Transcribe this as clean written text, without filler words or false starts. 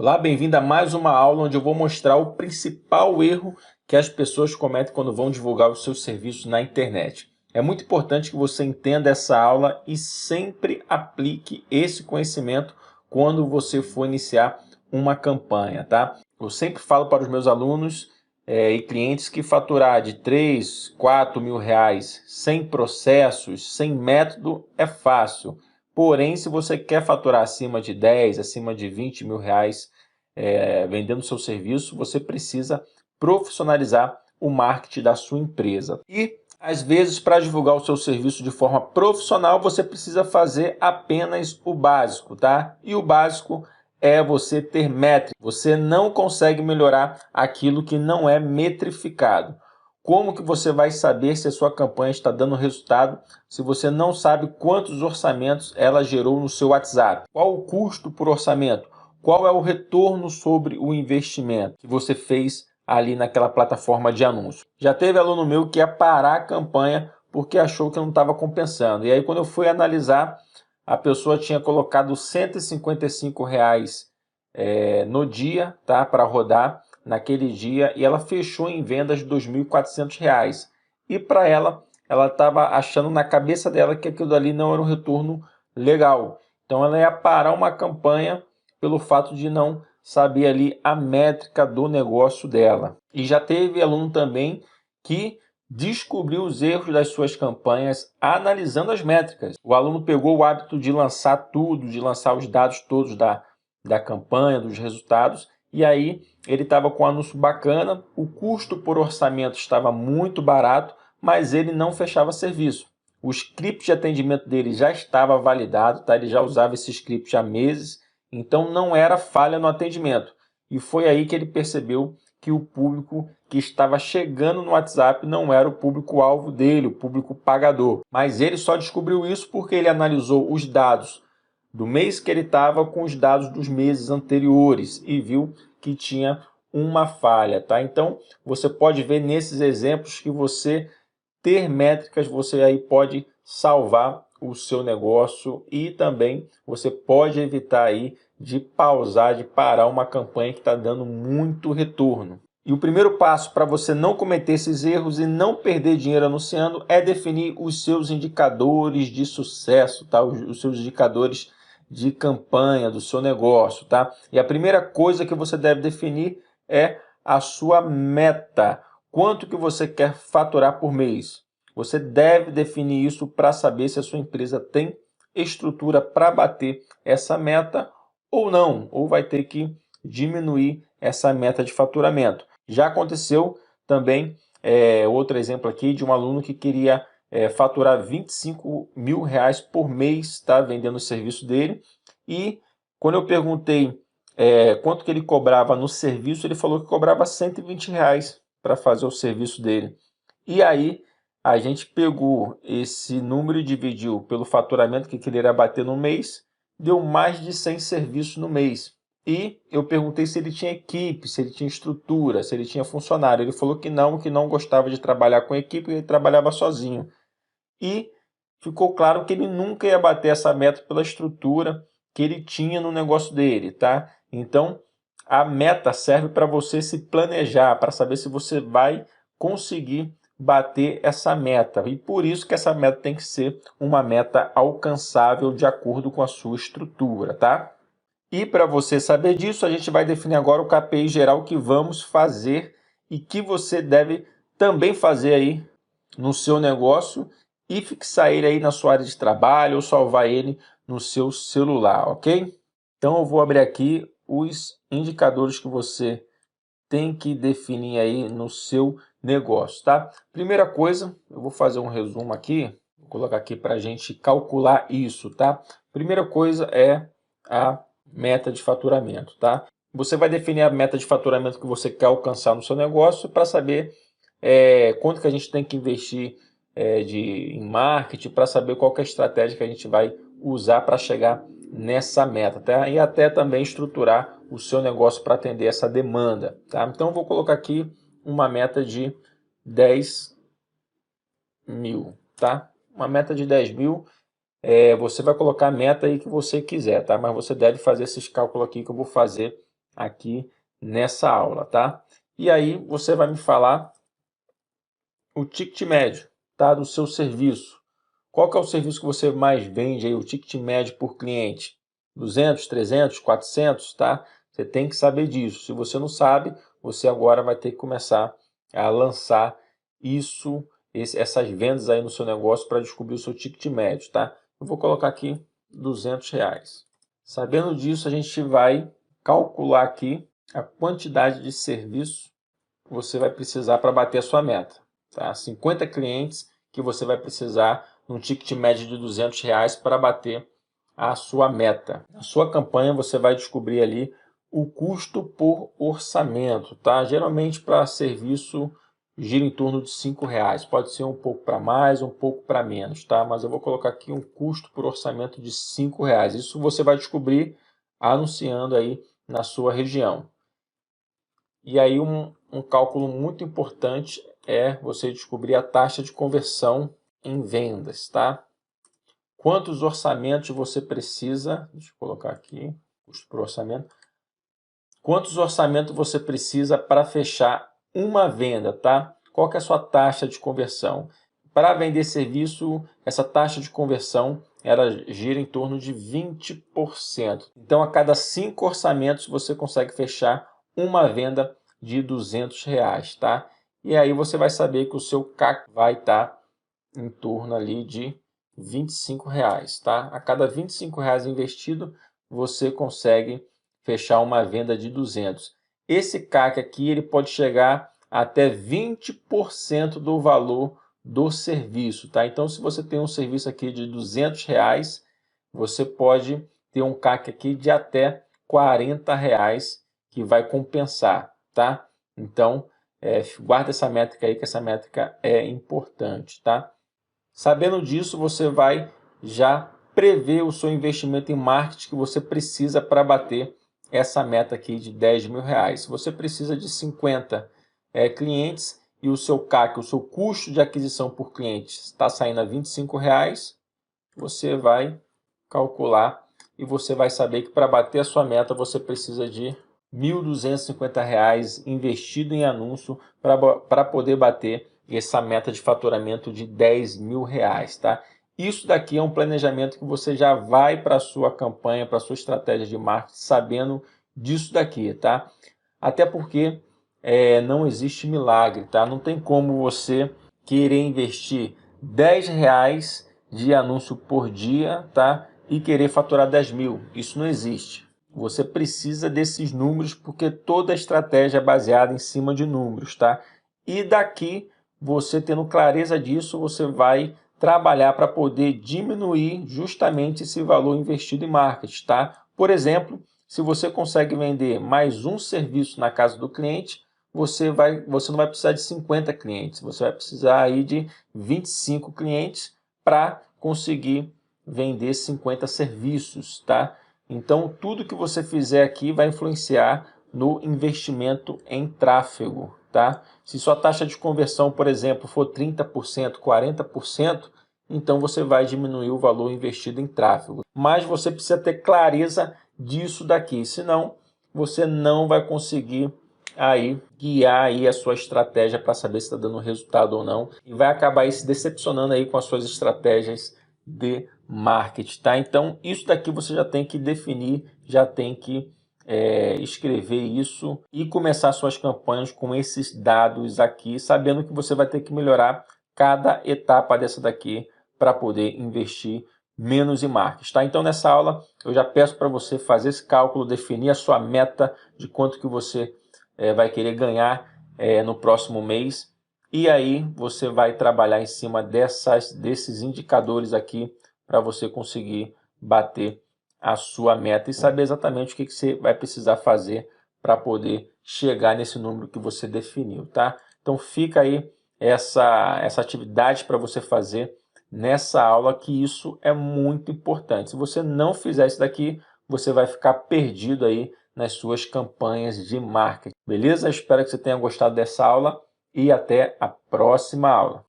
Olá, bem-vindo a mais uma aula onde eu vou mostrar o principal erro que as pessoas cometem quando vão divulgar os seus serviços na internet. É muito importante que você entenda essa aula e sempre aplique esse conhecimento quando você for iniciar uma campanha, tá? Eu sempre falo para os meus alunos e clientes que faturar de 3, 4 mil reais sem processos, sem método, é fácil. Porém, se você quer faturar acima de 10, acima de 20 mil reais vendendo seu serviço, você precisa profissionalizar o marketing da sua empresa. E, às vezes, para divulgar o seu serviço de forma profissional, você precisa fazer apenas o básico, tá? E o básico é você ter métrica. Você não consegue melhorar aquilo que não é metrificado. Como que você vai saber se a sua campanha está dando resultado se você não sabe quantos orçamentos ela gerou no seu WhatsApp? Qual o custo por orçamento? Qual é o retorno sobre o investimento que você fez ali naquela plataforma de anúncio? Já teve aluno meu que ia parar a campanha porque achou que não estava compensando. E aí quando eu fui analisar, a pessoa tinha colocado R$ 155 no dia, tá, para rodar naquele dia, e ela fechou em vendas de R$ 2.400. E para ela estava achando na cabeça dela que aquilo ali não era um retorno legal. Então ela ia parar uma campanha pelo fato de não saber ali a métrica do negócio dela. E já teve aluno também que descobriu os erros das suas campanhas analisando as métricas. O aluno pegou o hábito de lançar tudo, de lançar os dados todos da campanha, dos resultados, e aí ele estava com um anúncio bacana, o custo por orçamento estava muito barato, mas ele não fechava serviço. O script de atendimento dele já estava validado, tá? Ele já usava esse script há meses, então não era falha no atendimento. E foi aí que ele percebeu que o público que estava chegando no WhatsApp não era o público-alvo dele, o público pagador. Mas ele só descobriu isso porque ele analisou os dados do mês que ele estava com os dados dos meses anteriores e viu que tinha uma falha, tá? Então, você pode ver nesses exemplos que você ter métricas, você aí pode salvar o seu negócio e também você pode evitar aí de pausar, de parar uma campanha que está dando muito retorno. E o primeiro passo para você não cometer esses erros e não perder dinheiro anunciando é definir os seus indicadores de sucesso, tá? Os seus indicadores de campanha do seu negócio, tá? E a primeira coisa que você deve definir é a sua meta. Quanto que você quer faturar por mês? Você deve definir isso para saber se a sua empresa tem estrutura para bater essa meta ou não, ou vai ter que diminuir essa meta de faturamento. Já aconteceu também outro exemplo aqui de um aluno que queria faturar 25 mil reais por mês, tá, vendendo o serviço dele, e quando eu perguntei quanto que ele cobrava no serviço, ele falou que cobrava 120 reais para fazer o serviço dele. E aí a gente pegou esse número e dividiu pelo faturamento que ele iria bater no mês, deu mais de 100 serviços no mês. E eu perguntei se ele tinha equipe, se ele tinha estrutura, se ele tinha funcionário. Ele falou que não gostava de trabalhar com equipe, ele trabalhava sozinho. E ficou claro que ele nunca ia bater essa meta pela estrutura que ele tinha no negócio dele, tá? Então, a meta serve para você se planejar, para saber se você vai conseguir bater essa meta. E por isso que essa meta tem que ser uma meta alcançável de acordo com a sua estrutura, tá? E para você saber disso, a gente vai definir agora o KPI geral que vamos fazer e que você deve também fazer aí no seu negócio e fixar ele aí na sua área de trabalho ou salvar ele no seu celular, ok? Então eu vou abrir aqui os indicadores que você tem que definir aí no seu negócio, tá? Primeira coisa, eu vou fazer um resumo aqui, vou colocar aqui para a gente calcular isso, tá? Primeira coisa é a meta de faturamento, tá? Você vai definir a meta de faturamento que você quer alcançar no seu negócio para saber quanto que a gente tem que investir em marketing, para saber qual que é a estratégia que a gente vai usar para chegar nessa meta, tá? E até também estruturar o seu negócio para atender essa demanda, tá? Então eu vou colocar aqui uma meta de 10 mil, tá? Uma meta de 10 mil, você vai colocar a meta aí que você quiser, tá? Mas você deve fazer esses cálculos aqui que eu vou fazer aqui nessa aula, tá? E aí você vai me falar o ticket médio, tá, do seu serviço. Qual que é o serviço que você mais vende aí, o ticket médio por cliente? 200, 300, 400, tá? Você tem que saber disso. Se você não sabe, você agora vai ter que começar a lançar essas vendas aí no seu negócio para descobrir o seu ticket médio, tá? Eu vou colocar aqui R$200. Sabendo disso, a gente vai calcular aqui a quantidade de serviço que você vai precisar para bater a sua meta, tá? 50 clientes que você vai precisar num ticket médio de R$200 para bater a sua meta. Na sua campanha você vai descobrir ali o custo por orçamento, tá? Geralmente para serviço gira em torno de R$5. Pode ser um pouco para mais, um pouco para menos, tá? Mas eu vou colocar aqui um custo por orçamento de R$5. Isso você vai descobrir anunciando aí na sua região. E aí um cálculo muito importante é você descobrir a taxa de conversão em vendas, tá? Quantos orçamentos você precisa? Deixa eu colocar aqui, custo por orçamento. Quantos orçamentos você precisa para fechar uma venda, tá? Qual que é a sua taxa de conversão? Para vender serviço, essa taxa de conversão ela gira em torno de 20%. Então, a cada 5 orçamentos você consegue fechar uma venda de R$200, tá? E aí você vai saber que o seu CAC vai estar em torno ali de R$25, tá? A cada R$25 investido, você consegue fechar uma venda de 200. Esse CAC aqui ele pode chegar até 20% do valor do serviço, tá? Então, se você tem um serviço aqui de R$200, você pode ter um CAC aqui de até R$40 que vai compensar, tá? Então, guarda essa métrica aí, que essa métrica é importante, tá? Sabendo disso, você vai já prever o seu investimento em marketing que você precisa para bater essa meta aqui de R$10.000. Se você precisa de 50 clientes e o seu CAC, o seu custo de aquisição por cliente está saindo a R$25, você vai calcular e você vai saber que para bater a sua meta você precisa de R$1.250 investido em anúncio para poder bater essa meta de faturamento de R$10.000, tá? Isso daqui é um planejamento que você já vai para a sua campanha, para a sua estratégia de marketing, sabendo disso daqui, tá? Até porque não existe milagre, tá? Não tem como você querer investir R$10 de anúncio por dia, tá? E querer faturar 10.000. Isso não existe. Você precisa desses números porque toda a estratégia é baseada em cima de números, tá? E daqui, você tendo clareza disso, você vai trabalhar para poder diminuir justamente esse valor investido em marketing, tá? Por exemplo, se você consegue vender mais um serviço na casa do cliente, você não vai precisar de 50 clientes, você vai precisar aí de 25 clientes para conseguir vender 50 serviços, tá? Então, tudo que você fizer aqui vai influenciar no investimento em tráfego, tá? Se sua taxa de conversão, por exemplo, for 30%, 40%, então você vai diminuir o valor investido em tráfego. Mas você precisa ter clareza disso daqui, senão você não vai conseguir aí guiar aí a sua estratégia para saber se está dando resultado ou não e vai acabar aí se decepcionando aí com as suas estratégias de marketing, tá? Então, isso daqui você já tem que definir, já tem que escrever isso e começar suas campanhas com esses dados aqui, sabendo que você vai ter que melhorar cada etapa dessa daqui para poder investir menos em marketing, tá? Então, nessa aula, eu já peço para você fazer esse cálculo, definir a sua meta de quanto que você vai querer ganhar no próximo mês e aí você vai trabalhar em cima desses indicadores aqui para você conseguir bater a sua meta e saber exatamente o que você vai precisar fazer para poder chegar nesse número que você definiu, tá? Então fica aí essa atividade para você fazer nessa aula, que isso é muito importante. Se você não fizer isso daqui, você vai ficar perdido aí nas suas campanhas de marketing, beleza? Espero que você tenha gostado dessa aula e até a próxima aula.